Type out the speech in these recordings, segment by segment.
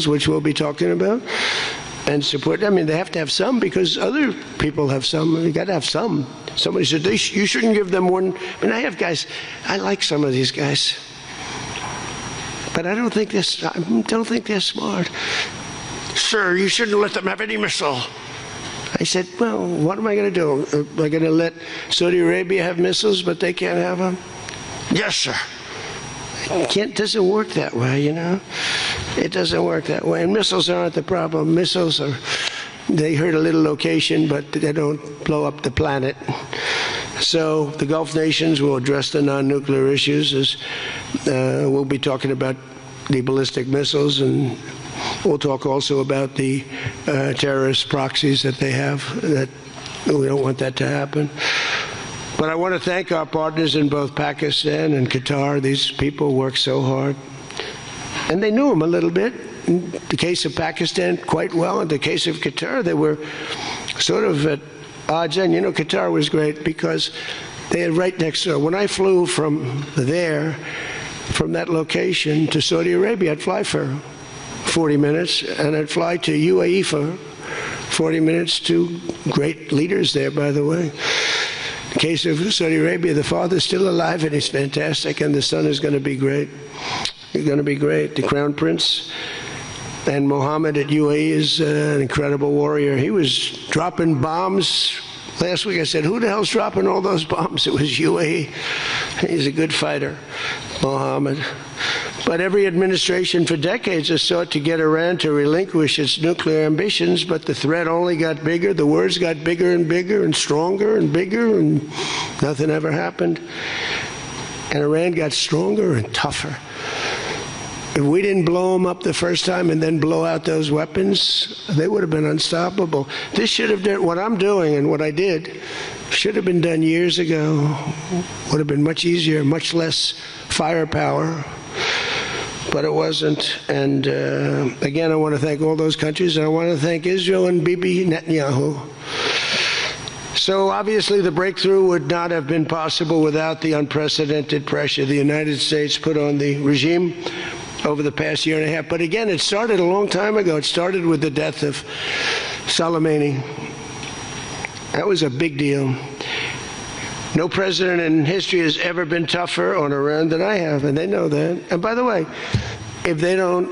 which we'll be talking about, and support. I mean, they have to have some because other people have some. You got to have some. Somebody said you shouldn't give them one. I mean, I have guys. I like some of these guys, but I don't think they're smart. Sir, you shouldn't let them have any missile. I said, well, what am I going to do? Am I going to let Saudi Arabia have missiles, but they can't have them? Yes, sir. It doesn't work that way, you know. It doesn't work that way. And missiles aren't the problem. Missiles they hurt a little location, but they don't blow up the planet. So the Gulf nations will address the non-nuclear issues. We'll be talking about the ballistic missiles, and we'll talk also about the terrorist proxies that they have. That we don't want that to happen. But I want to thank our partners in both Pakistan and Qatar. These people work so hard. And they knew him a little bit. In the case of Pakistan, quite well. In the case of Qatar, they were sort of at odds. And, you know, Qatar was great because they had right next door. When I flew from there, from that location to Saudi Arabia, I'd fly for 40 minutes, and I'd fly to UAE for 40 minutes, to great leaders there, by the way. In the case of Saudi Arabia, the father's still alive and he's fantastic, and the son is going to be great. He's going to be great. The Crown Prince and Mohammed at UAE is an incredible warrior. He was dropping bombs. Last week I said, who the hell's dropping all those bombs? It was UAE. He's a good fighter, Mohammed. But every administration for decades has sought to get Iran to relinquish its nuclear ambitions, but the threat only got bigger. The words got bigger and bigger and stronger and bigger, and nothing ever happened. And Iran got stronger and tougher. If we didn't blow them up the first time and then blow out those weapons, they would have been unstoppable. This should have done, what I'm doing and what I did, should have been done years ago. Would have been much easier, much less firepower. But it wasn't. And again, I want to thank all those countries, and I want to thank Israel and Bibi Netanyahu. So obviously the breakthrough would not have been possible without the unprecedented pressure the United States put on the regime over the past year and a half. But again, it started a long time ago. It started with the death of Soleimani. That was a big deal. No president in history has ever been tougher on Iran than I have, and they know that. And by the way, if they don't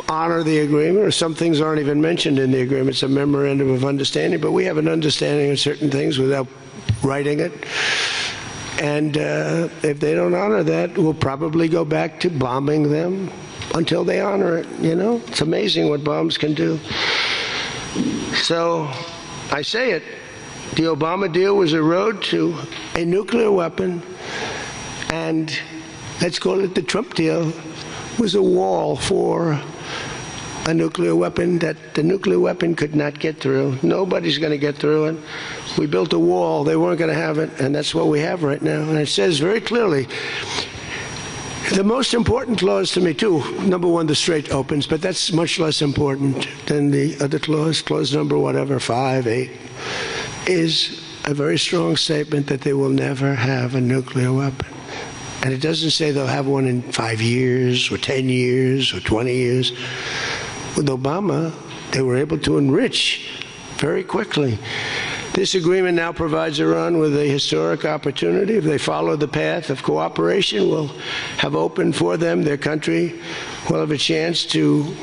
honor the agreement, or some things aren't even mentioned in the agreement, it's a memorandum of understanding, but we have an understanding of certain things without writing it. And if they don't honor that, we'll probably go back to bombing them until they honor it, you know? It's amazing what bombs can do. So I say it. The Obama deal was a road to a nuclear weapon, and let's call it the Trump deal was a wall for a nuclear weapon that the nuclear weapon could not get through. Nobody's going to get through it. We built a wall. They weren't going to have it, and that's what we have right now. And it says very clearly, the most important clause to me, too, number one, the Strait opens, but that's much less important than the other clause, clause number whatever, 5, 8, is a very strong statement that they will never have a nuclear weapon. And it doesn't say they'll have one in 5 years or 10 years or 20 years. With Obama, they were able to enrich very quickly. This agreement now provides Iran with a historic opportunity. If they follow the path of cooperation, will have opened for them. Their country will have a chance to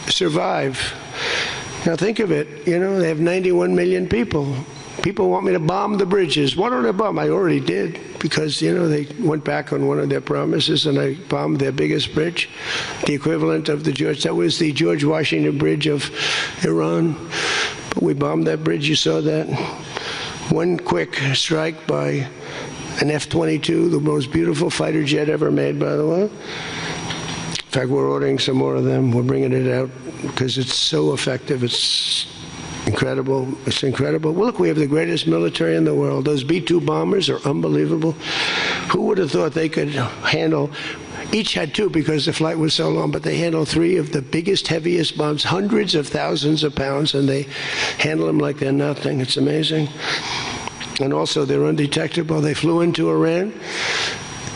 survive. Now think of it, you know, they have 91 million people. People want me to bomb the bridges. Why don't I bomb? I already did, because, you know, they went back on one of their promises, and I bombed their biggest bridge, the equivalent of that was the George Washington Bridge of Iran. But we bombed that bridge, you saw that. One quick strike by an F-22, the most beautiful fighter jet ever made, by the way. In fact, we're ordering some more of them. We're bringing it out because it's so effective. It's incredible. It's incredible. Well, look, we have the greatest military in the world. Those B-2 bombers are unbelievable. Who would have thought they could handle, each had 2 because the flight was so long, but they handled 3 of the biggest, heaviest bombs, hundreds of thousands of pounds, and they handle them like they're nothing. It's amazing. And also, they're undetectable. They flew into Iran,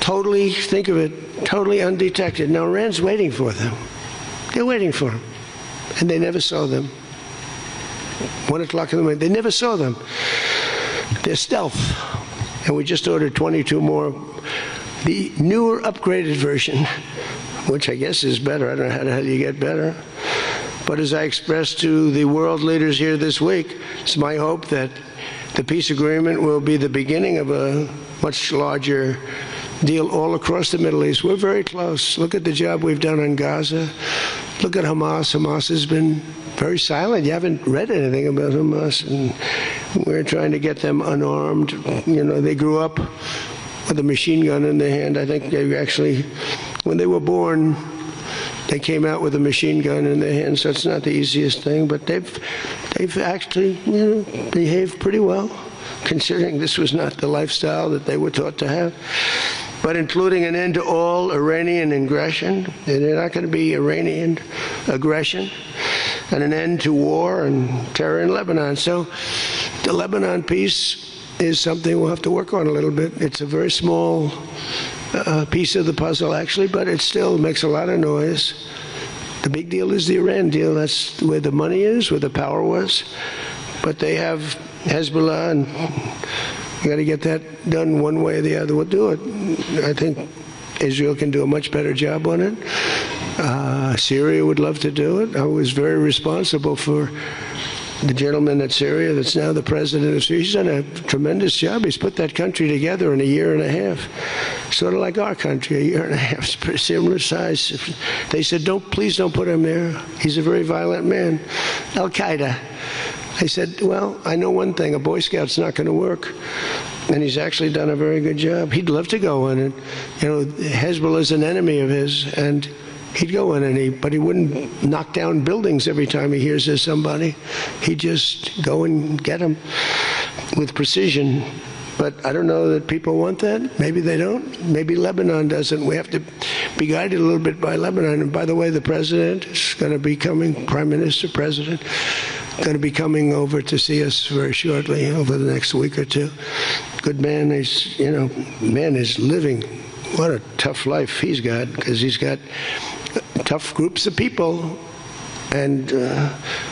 totally, think of it, totally undetected. Now, Iran's waiting for them. They're waiting for them. and they never saw them. 1 o'clock in the morning, they never saw them. They're stealth. And we just ordered 22 more. The newer, upgraded version, which I guess is better. I don't know how the hell you get better. But as I expressed to the world leaders here this week, it's my hope that the peace agreement will be the beginning of a much larger deal all across the Middle East. We're very close. Look at the job we've done on Gaza. Look at Hamas. Hamas has been very silent. You haven't read anything about Hamas. And we're trying to get them unarmed. You know, they grew up with a machine gun in their hand. I think they actually, when they were born, they came out with a machine gun in their hand, so it's not the easiest thing. But they've actually, you know, behaved pretty well, considering this was not the lifestyle that they were taught to have. But including an end to all Iranian aggression, they're not going to be Iranian aggression, and an end to war and terror in Lebanon. So the Lebanon peace is something we'll have to work on a little bit. It's a very small piece of the puzzle, actually, but it still makes a lot of noise. The big deal is the Iran deal. That's where the money is, where the power was. But they have Hezbollah, and we got to get that done one way or the other. We'll do it. I think Israel can do a much better job on it. Syria would love to do it. I was very responsible for the gentleman at Syria that's now the president of Syria. He's done a tremendous job. He's put that country together in a year and a half. Sort of like our country, a year and a half. It's pretty similar size. They said, please don't put him there. He's a very violent man. Al-Qaeda. I said, well, I know one thing, a Boy Scout's not going to work. And he's actually done a very good job. He'd love to go in. And, you know, Hezbollah is an enemy of his, and he'd go in, but he wouldn't knock down buildings every time he hears there's somebody. He'd just go and get them with precision. But I don't know that people want that. Maybe they don't. Maybe Lebanon doesn't. We have to be guided a little bit by Lebanon. And by the way, the president is going to be coming, Prime Minister, President, going to be coming over to see us very shortly, over the next week or two. Good man. He's, you know, man is living. What a tough life he's got, because he's got tough groups of people. And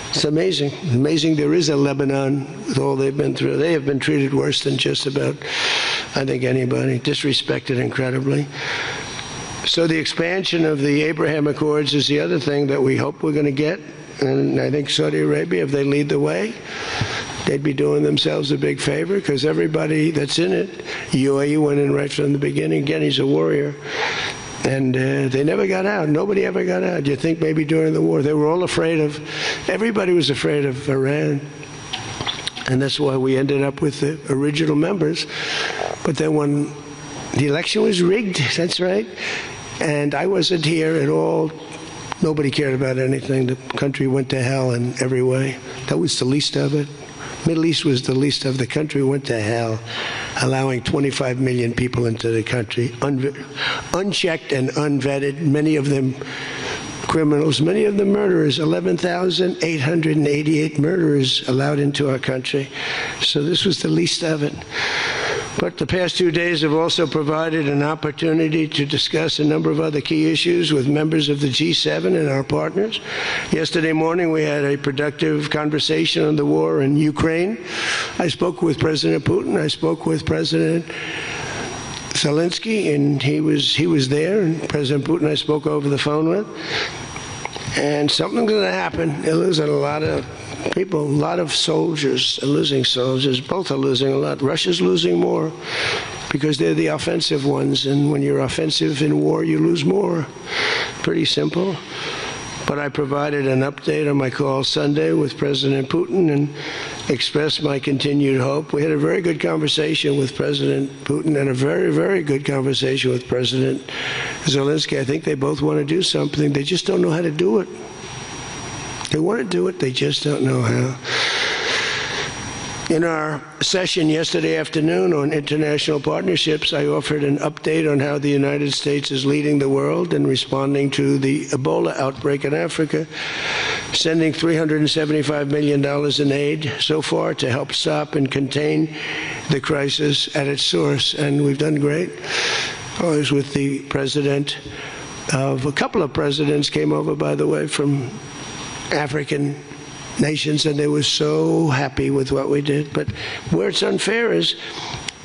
it's amazing. Amazing there is a Lebanon with all they've been through. They have been treated worse than just about, I think, anybody. Disrespected incredibly. So the expansion of the Abraham Accords is the other thing that we hope we're going to get. And I think Saudi Arabia, if they lead the way, they'd be doing themselves a big favor, because everybody that's in it, UAE went in right from the beginning. Again, he's a warrior. And they never got out. Nobody ever got out. You think maybe during the war, they were all afraid of, everybody was afraid of Iran. And that's why we ended up with the original members. But then when the election was rigged, that's right, and I wasn't here at all, nobody cared about anything. The country went to hell in every way. That was the least of it. Middle East was the least of the country went to hell, allowing 25 million people into the country, unchecked and unvetted, many of them criminals, many of them murderers, 11,888 murderers allowed into our country. So this was the least of it. But the past 2 days have also provided an opportunity to discuss a number of other key issues with members of the G7 and our partners. Yesterday morning, we had a productive conversation on the war in Ukraine. I spoke with President Putin. I spoke with President Zelensky, and he was there. And President Putin I spoke over the phone with. And something's going to happen. They're losing a lot of people, a lot of soldiers are losing soldiers. Both are losing a lot. Russia's losing more because they're the offensive ones. And when you're offensive in war, you lose more. Pretty simple. But I provided an update on my call Sunday with President Putin and expressed my continued hope. We had a very good conversation with President Putin and a very, very good conversation with President Zelensky. I think they both want to do something. They just don't know how to do it. They want to do it, they just don't know how. In our session yesterday afternoon on international partnerships, I offered an update on how the United States is leading the world in responding to the Ebola outbreak in Africa, sending $375 million in aid so far to help stop and contain the crisis at its source, and we've done great. I was with the president of, a couple of presidents came over, by the way, from African nations, and they were so happy with what we did. But where it's unfair is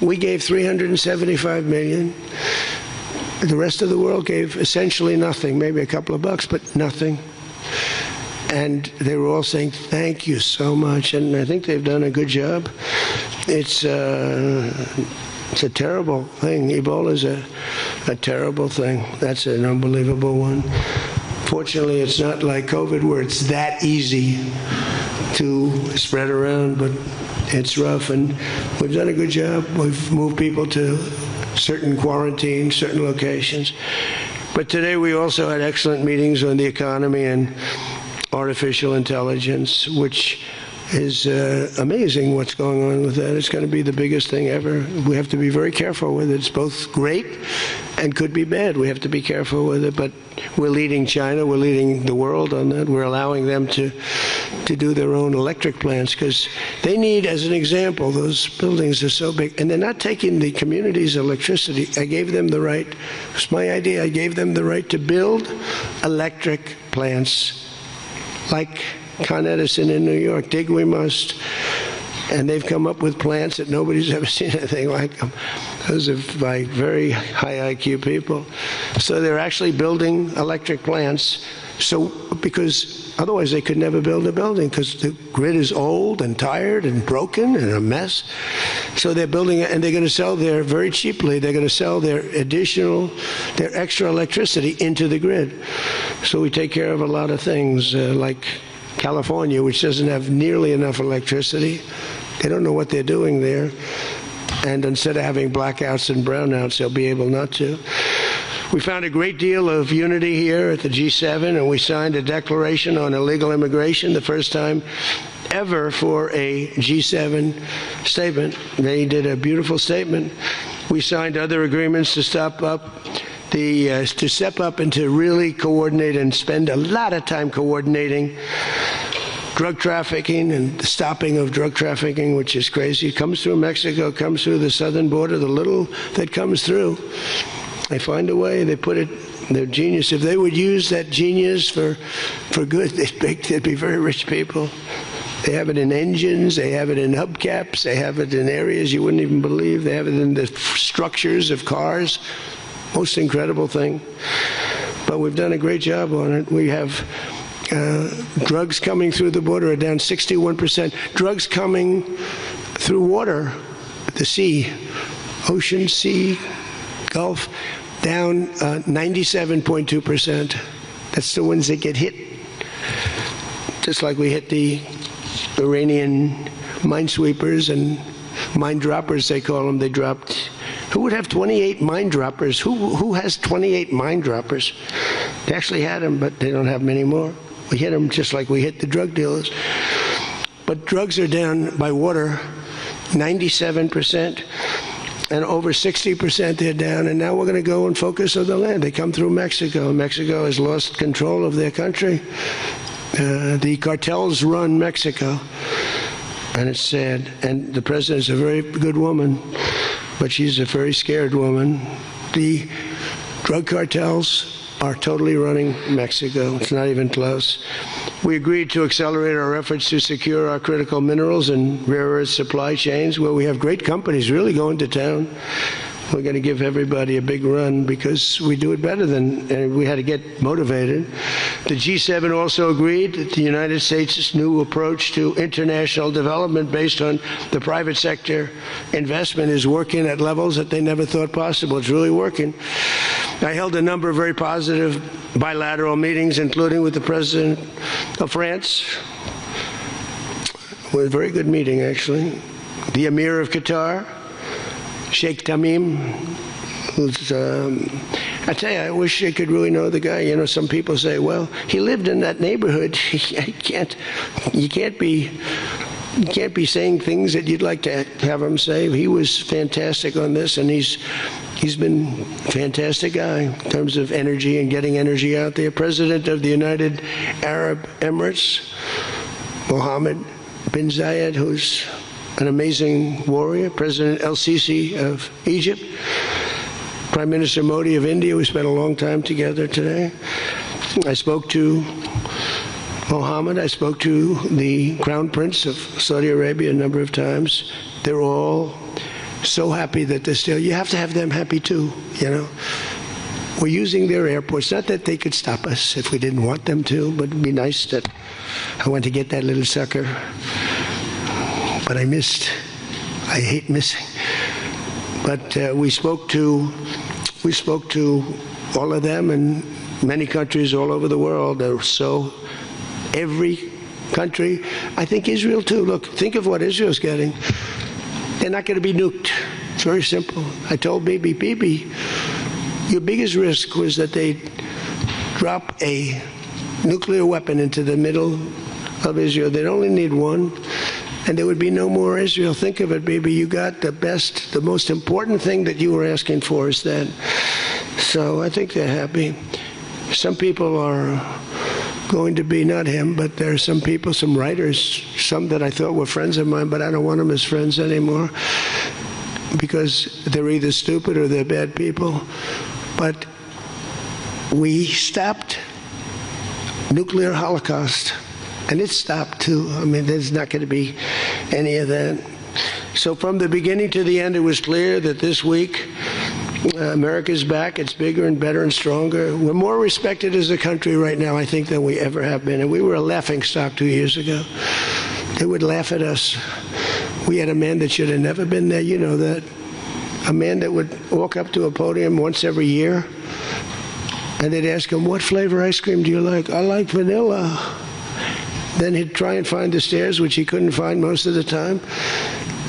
we gave $375 million. The rest of the world gave essentially nothing, maybe a couple of bucks, but nothing. And they were all saying, thank you so much. And I think they've done a good job. It's a terrible thing. Ebola is a terrible thing. That's an unbelievable one. Fortunately, it's not like COVID where it's that easy to spread around, but it's rough. And we've done a good job. We've moved people to certain quarantines, certain locations. But today we also had excellent meetings on the economy and artificial intelligence, which is amazing what's going on with that. It's going to be the biggest thing ever. We have to be very careful with it. It's both great and could be bad. We have to be careful with it. But we're leading China. We're leading the world on that. We're allowing them to do their own electric plants because they need, as an example, those buildings are so big. And they're not taking the community's electricity. I gave them the right. It's my idea. I gave them the right to build electric plants like Con Edison in New York. Dig we must. And they've come up with plants that nobody's ever seen anything like them. Those are by very high IQ people. So they're actually building electric plants. So, because otherwise they could never build a building because the grid is old and tired and broken and a mess. So they're building it, and they're going to sell very cheaply, they're going to sell their extra electricity into the grid. So we take care of a lot of things like California, which doesn't have nearly enough electricity. They don't know what they're doing there. And instead of having blackouts and brownouts, they'll be able not to. We found a great deal of unity here at the G7, and we signed a declaration on illegal immigration, the first time ever for a G7 statement. They did a beautiful statement. We signed other agreements to step up and to really coordinate and spend a lot of time coordinating drug trafficking and the stopping of drug trafficking, which is crazy. It comes through Mexico, comes through the southern border, the little that comes through. They find a way, they put it, they're genius. If they would use that genius for good, they'd be very rich people. They have it in engines, they have it in hubcaps, they have it in areas you wouldn't even believe. They have it in the structures of cars. Most incredible thing. But we've done a great job on it. We have drugs coming through the border are down 61%. Drugs coming through water, the sea, ocean, sea, Gulf, down 97.2%. That's the ones that get hit. Just like we hit the Iranian minesweepers and mine droppers, they call them. They dropped. Who would have 28 mine droppers? Who has 28 mine droppers? They actually had them, but they don't have them anymore. We hit them just like we hit the drug dealers. But drugs are down by water 97%. And over 60% they're down, and now we're going to go and focus on the land. They come through Mexico. Mexico has lost control of their country. The cartels run Mexico, and it's sad. And the president's a very good woman, but she's a very scared woman. The drug cartels are totally running Mexico. It's not even close. We agreed to accelerate our efforts to secure our critical minerals and rare earth supply chains, where we have great companies really going to town. We're going to give everybody a big run because we do it better and we had to get motivated. The G7 also agreed that the United States' new approach to international development based on the private sector investment is working at levels that they never thought possible. It's really working. I held a number of very positive bilateral meetings, including with the President of France. It was a very good meeting, actually. The Emir of Qatar, Sheikh Tamim, who's, I tell you, I wish I could really know the guy. You know, some people say, well, he lived in that neighborhood. You can't be saying things that you'd like to have him say. He was fantastic on this, and he's been a fantastic guy in terms of energy and getting energy out there. President of the United Arab Emirates, Mohammed bin Zayed, who's an amazing warrior. President El-Sisi of Egypt. Prime Minister Modi of India. We spent a long time together today. I spoke to Mohammed, I spoke to the Crown Prince of Saudi Arabia a number of times. They're all so happy that they're still, you have to have them happy too, you know. We're using their airports, not that they could stop us if we didn't want them to, but it'd be nice that I went to get that little sucker. But I missed. I hate missing. But we spoke to all of them and many countries all over the world. So every country, I think Israel too. Look, think of what Israel's getting. They're not going to be nuked. It's very simple. I told Bibi, your biggest risk was that they drop a nuclear weapon into the middle of Israel. They'd only need one, and there would be no more Israel. Think of it, Bibi. You got the best, the most important thing that you were asking for is that. So I think they're happy. Some people are going to be, not him, but there are some people, some writers, some that I thought were friends of mine, but I don't want them as friends anymore because they're either stupid or they're bad people. But we stopped nuclear holocaust, and it stopped too. I mean, there's not going to be any of that. So from the beginning to the end, it was clear that this week America's back. It's bigger and better and stronger. We're more respected as a country right now, I think, than we ever have been. And we were a laughingstock 2 years ago. They would laugh at us. We had a man that should have never been there. You know that. A man that would walk up to a podium once every year, and they'd ask him, what flavor ice cream do you like? I like vanilla. Then he'd try and find the stairs, which he couldn't find most of the time,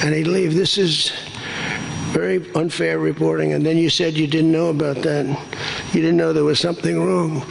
and he'd leave. This is very unfair reporting. And then you said you didn't know about that. You didn't know there was something wrong.